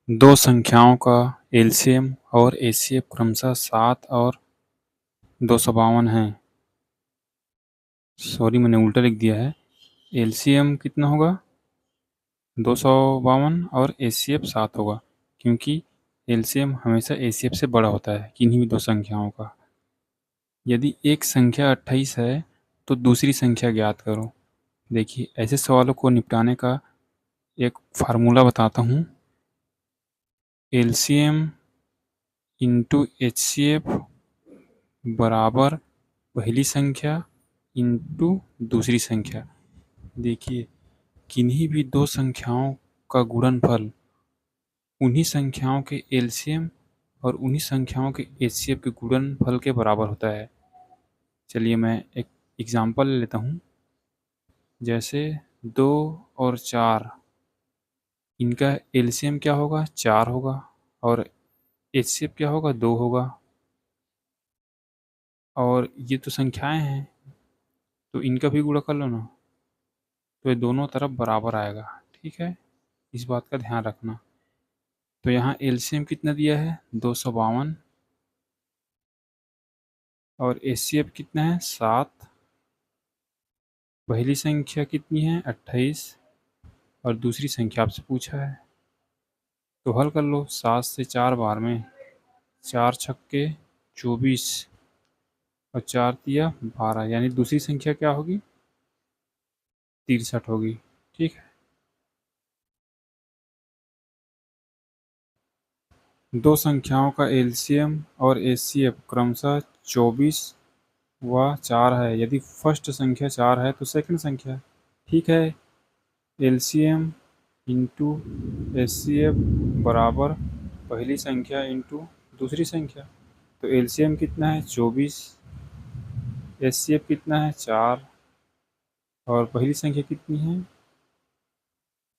दो संख्याओं का एलसीएम और एचसीएफ क्रमशः 7 और 252 है। सॉरी, मैंने उल्टा लिख दिया है। एलसीएम कितना होगा 252 और एचसीएफ 7 होगा, क्योंकि एलसीएम हमेशा एचसीएफ से बड़ा होता है किन्हीं भी दो संख्याओं का। यदि एक संख्या 28 है तो दूसरी संख्या ज्ञात करो। देखिए, ऐसे सवालों को निपटाने का एक फार्मूला बताता हूँ। एलसीएम इंटू एचसीएफ बराबर पहली संख्या इंटू दूसरी संख्या। देखिए, किन्हीं भी दो संख्याओं का गुणनफल उन्हीं संख्याओं के एलसीएम और उन्हीं संख्याओं के एचसीएफ के गुणनफल के बराबर होता है। चलिए मैं एक एग्जांपल ले लेता हूँ। जैसे 2 और 4, इनका एलसीएम क्या होगा 4 होगा और एचसीएफ क्या होगा 2 होगा। और ये तो संख्याएं हैं, तो इनका भी गुणा कर लो ना, तो ये दोनों तरफ बराबर आएगा। ठीक है, इस बात का ध्यान रखना। तो यहाँ एलसीएम कितना दिया है 252 और एचसीएफ कितना है 7। पहली संख्या कितनी है 28 और दूसरी संख्या आपसे पूछा है, तो हल कर लो। 7 से 4 बार में 4 छक्के 24 और 4 दिया 12, यानी दूसरी संख्या क्या होगी 63 होगी। ठीक है, दो संख्याओं का एलसीएम और एचसीएफ क्रमशः 24 व 4 है। यदि फर्स्ट संख्या 4 है तो सेकंड संख्या। ठीक है, एलसीएम इंटू एचसीएफ बराबर पहली संख्या इंटू दूसरी संख्या। तो एलसीएम कितना है 24, एचसीएफ कितना है 4 और पहली संख्या कितनी है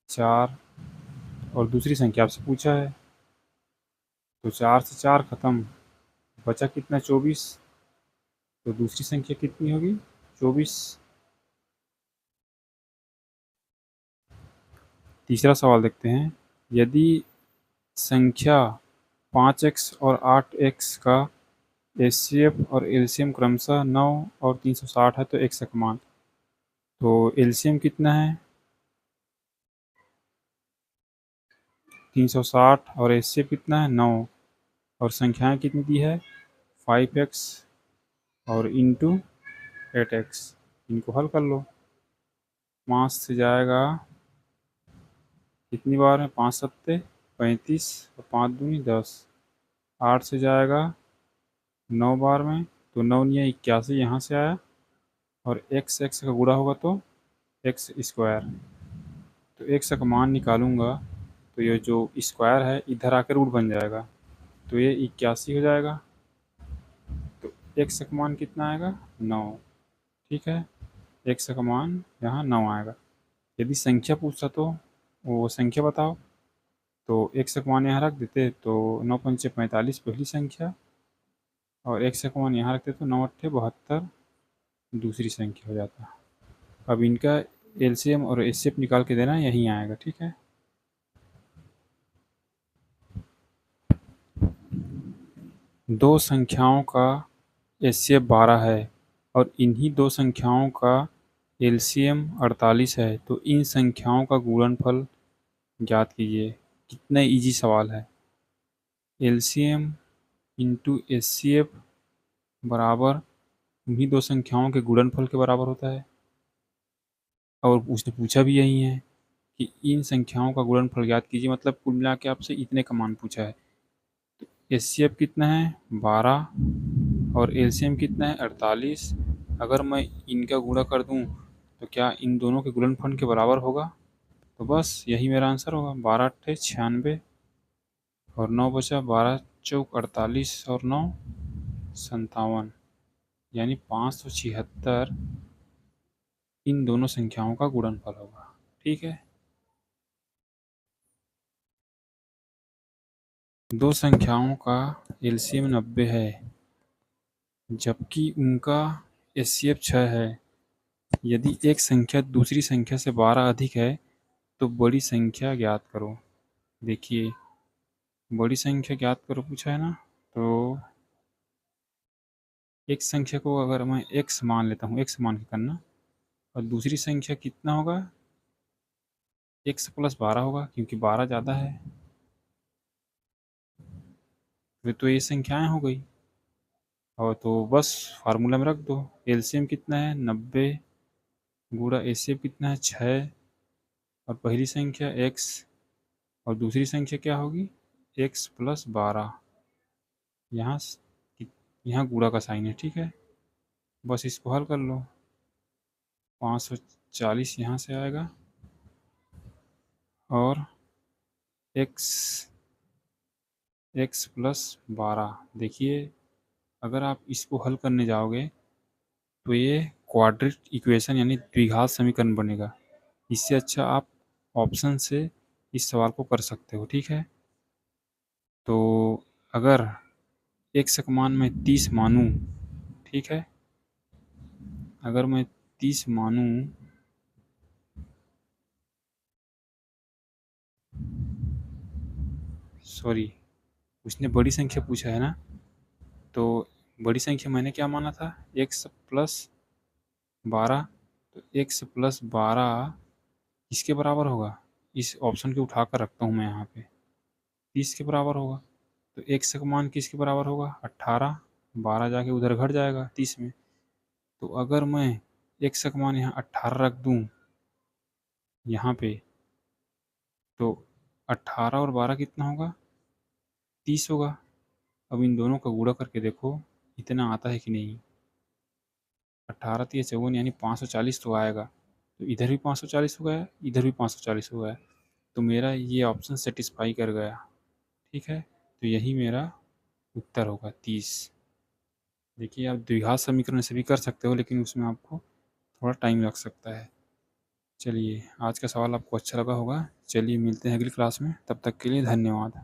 4 और दूसरी संख्या आपसे पूछा है। तो 4 से 4 खत्म, बचा कितना 24, तो दूसरी संख्या कितनी होगी 24। तीसरा सवाल देखते हैं। यदि संख्या 5x और 8x का एचसीएफ और एलसीएम क्रमशः 9 और 360 है तो x का मान। तो एलसीएम कितना है 360 और एचसीएफ कितना है 9 और संख्याएं कितनी दी है 5x और इंटू 8x। इनको हल कर लो। 5 से जाएगा कितनी बार है 5 सत्ते 35 और 5 दूनी 10। 8 से जाएगा 9 बार में, तो 9 नहीं 81 यहाँ से आया और x x का गुणा होगा तो x स्क्वायर। तो x का मान निकालूंगा तो ये जो स्क्वायर है इधर आकर रूट बन जाएगा, तो ये 81 हो जाएगा। तो x का मान कितना आएगा 9। ठीक है, x का मान यहाँ 9 आएगा। यदि संख्या पूछता तो वो संख्या बताओ, तो x का मान यहाँ रख देते तो 9 पंचे 45 पहली संख्या और x का मान यहाँ रखते तो 9 अट्ठे 72 दूसरी संख्या हो जाता। अब इनका एलसीएम और एचसीएफ निकाल के देना यहीं आएगा। ठीक है, दो संख्याओं का एचसीएफ 12 है और इन्हीं दो संख्याओं का एलसीएम 48 है, तो इन संख्याओं का गुणनफल ज्ञात कीजिए। कितना इजी सवाल है। एलसीएम इंटू एचसीएफ बराबर उन्हीं दो संख्याओं के गुणनफल के बराबर होता है, और उसने पूछा भी यही है कि इन संख्याओं का गुणनफल ज्ञात कीजिए, मतलब कुल मिला के आपसे इतने का मान पूछा है। एचसीएफ कितना है 12 और एलसीएम कितना है 48। अगर मैं इनका गुणा कर दूं तो क्या इन दोनों के गुणनफल के बराबर होगा? तो बस यही मेरा आंसर होगा। 12 अट्ठे 96 और 9 बचा, 12 चौक 48 और 9 57, यानी 576 इन दोनों संख्याओं का गुणनफल होगा। ठीक है, दो संख्याओं का एलसीएम 90 है जबकि उनका एचसीएफ 6 है। यदि एक संख्या दूसरी संख्या से 12 अधिक है तो बड़ी संख्या ज्ञात करो। देखिए, बड़ी संख्या ज्ञात करो पूछा है ना, तो एक संख्या को अगर मैं x मान लेता हूँ, x मान के करना, और दूसरी संख्या कितना होगा, x प्लस 12 होगा, क्योंकि 12 ज़्यादा है। फिर तो ये संख्याएं हो गई, और तो बस फार्मूला में रख दो। एलसीएम कितना है, 90 गुणा एचसीएफ कितना है, 6, और पहली संख्या x और दूसरी संख्या क्या होगी, x प्लस 12। यहाँ यहाँ गुणा का साइन है, ठीक है। बस इसको हल कर लो, 540 यहाँ से आएगा, और x प्लस 12। देखिए, अगर आप इसको हल करने जाओगे तो ये क्वाड्रेटिक इक्वेशन यानी द्विघात समीकरण बनेगा। इससे अच्छा आप ऑप्शन से इस सवाल को कर सकते हो, ठीक है। तो अगर x का मान मैं 30 मानूँ, ठीक है, अगर मैं 30 मानूँ, सॉरी, उसने बड़ी संख्या पूछा है ना, तो बड़ी संख्या मैंने क्या माना था, x प्लस 12। तो x प्लस 12 किसके बराबर होगा, इस ऑप्शन को उठा कर रखता हूँ मैं यहाँ पे, 30 के बराबर होगा। तो x का मान किसके बराबर होगा, 18। 12 जाके उधर घट जाएगा 30 में। तो अगर मैं x का मान यहाँ 18 रख दूँ यहाँ पे, तो 18 और 12 कितना होगा, 30 होगा। अब इन दोनों का गुणा करके देखो इतना आता है कि नहीं। 18 3 54 यानी 540 तो आएगा। तो इधर भी 540 हो गया, इधर भी 540 हो गया। तो मेरा ये ऑप्शन सेटिस्फाई कर गया, ठीक है। तो यही मेरा उत्तर होगा 30। देखिए, आप द्विघात समीकरण से भी कर सकते हो, लेकिन उसमें आपको थोड़ा टाइम लग सकता है। चलिए, आज का सवाल आपको अच्छा लगा होगा। चलिए, मिलते हैं अगली क्लास में, तब तक के लिए धन्यवाद।